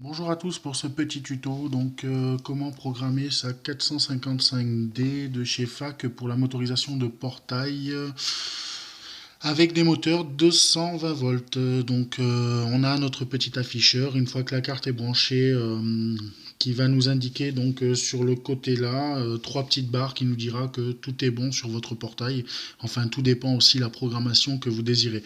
Bonjour à tous pour ce petit tuto. Comment programmer sa 455D de chez FAC pour la motorisation de portail avec des moteurs 220 volts. On a notre petit afficheur. Une fois que la carte est branchée, qui va nous indiquer sur le côté là trois petites barres qui nous dira que tout est bon sur votre portail. Enfin, tout dépend aussi de la programmation que vous désirez.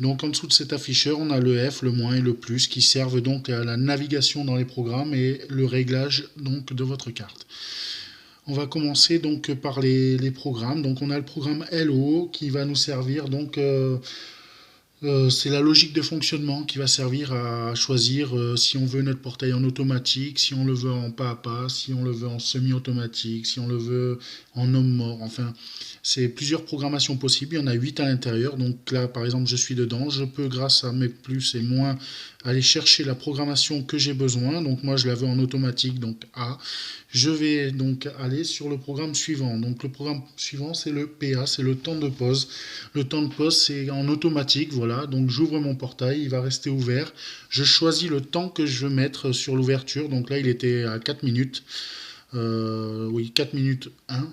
Donc en dessous de cet afficheur, on a le F, le moins et le plus qui servent donc à la navigation dans les programmes et le réglage donc de votre carte. On va commencer donc par les programmes. Donc on a le programme LO qui va nous servir c'est la logique de fonctionnement qui va servir à choisir si on veut notre portail en automatique, si on le veut en pas à pas, si on le veut en semi-automatique, si on le veut en homme mort. Enfin, c'est plusieurs programmations possibles. Il y en a 8 à l'intérieur. Donc là, par exemple, je suis dedans. Je peux, grâce à mes plus et moins, aller chercher la programmation que j'ai besoin. Donc moi, je la veux en automatique, donc A. Je vais donc aller sur le programme suivant. Donc le programme suivant, c'est le PA, c'est le temps de pause. Le temps de pause, c'est en automatique, voilà. Donc j'ouvre mon portail, il va rester ouvert. Je choisis le temps que je veux mettre sur l'ouverture. Donc là, il était à 4 minutes. Oui, 4 minutes 1.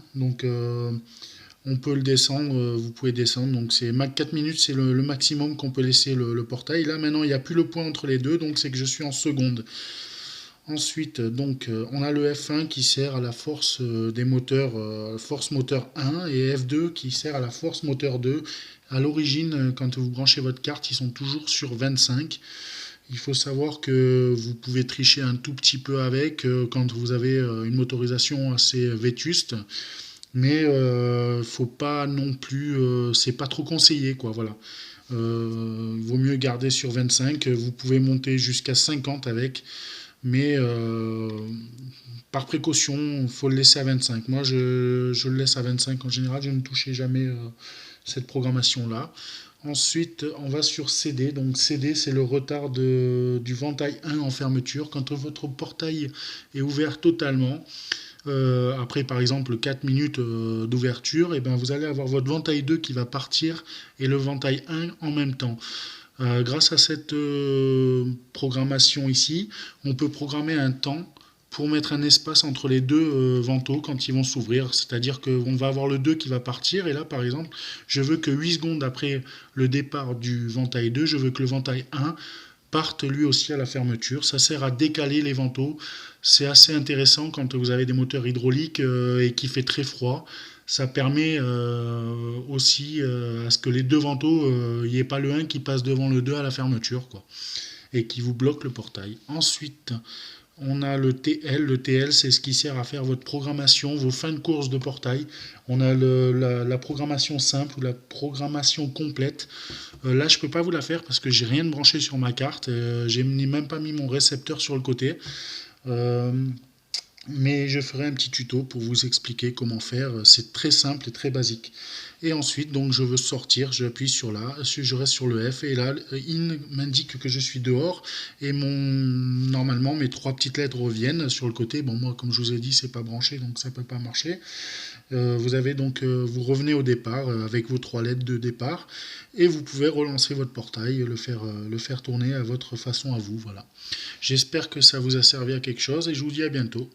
On peut le descendre, vous pouvez descendre. Donc c'est 4 minutes, c'est le maximum qu'on peut laisser le portail. Là maintenant, il n'y a plus le point entre les deux, donc c'est que je suis en seconde. Ensuite, on a le F1 qui sert à la force des moteurs, force moteur 1, et F2 qui sert à la force moteur 2. À l'origine, quand vous branchez votre carte, ils sont toujours sur 25. Il faut savoir que vous pouvez tricher un tout petit peu avec quand vous avez une motorisation assez vétuste, mais faut pas non plus, c'est pas trop conseillé, quoi. Voilà. Vaut mieux garder sur 25. Vous pouvez monter jusqu'à 50 avec, mais par précaution, il faut le laisser à 25. Moi, je le laisse à 25 en général. Je ne touchais jamais cette programmation-là. Ensuite, on va sur CD. Donc CD, c'est le retard du ventail 1 en fermeture. Quand votre portail est ouvert totalement, après par exemple 4 minutes d'ouverture, et ben vous allez avoir votre ventail 2 qui va partir et le ventail 1 en même temps. Grâce à cette programmation ici, on peut programmer un temps pour mettre un espace entre les deux vantaux quand ils vont s'ouvrir. C'est-à-dire qu'on va avoir le 2 qui va partir, et là par exemple, je veux que 8 secondes après le départ du ventail 2, je veux que le ventail 1 parte lui aussi à la fermeture. Ça sert à décaler les vantaux. C'est assez intéressant quand vous avez des moteurs hydrauliques et qu'il fait très froid. Ça permet aussi à ce que les deux vantaux, il n'y ait pas le 1 qui passe devant le 2 à la fermeture, quoi, et qui vous bloque le portail. Ensuite, on a le TL. Le TL, c'est ce qui sert à faire votre programmation, vos fins de course de portail. On a la programmation simple ou la programmation complète. Là, je ne peux pas vous la faire parce que j'ai rien de branché sur ma carte. J'ai même pas mis mon récepteur sur le côté. Euh, mais je ferai un petit tuto pour vous expliquer comment faire. C'est très simple et très basique. Et ensuite, donc, je veux sortir, j'appuie sur là, je reste sur le F, et là, in m'indique que je suis dehors, et normalement, mes trois petites lettres reviennent sur le côté. Bon, moi, comme je vous ai dit, c'est pas branché, donc ça peut pas marcher. Vous revenez au départ avec vos trois lettres de départ, et vous pouvez relancer votre portail, le faire tourner à votre façon à vous. Voilà. J'espère que ça vous a servi à quelque chose, et je vous dis à bientôt.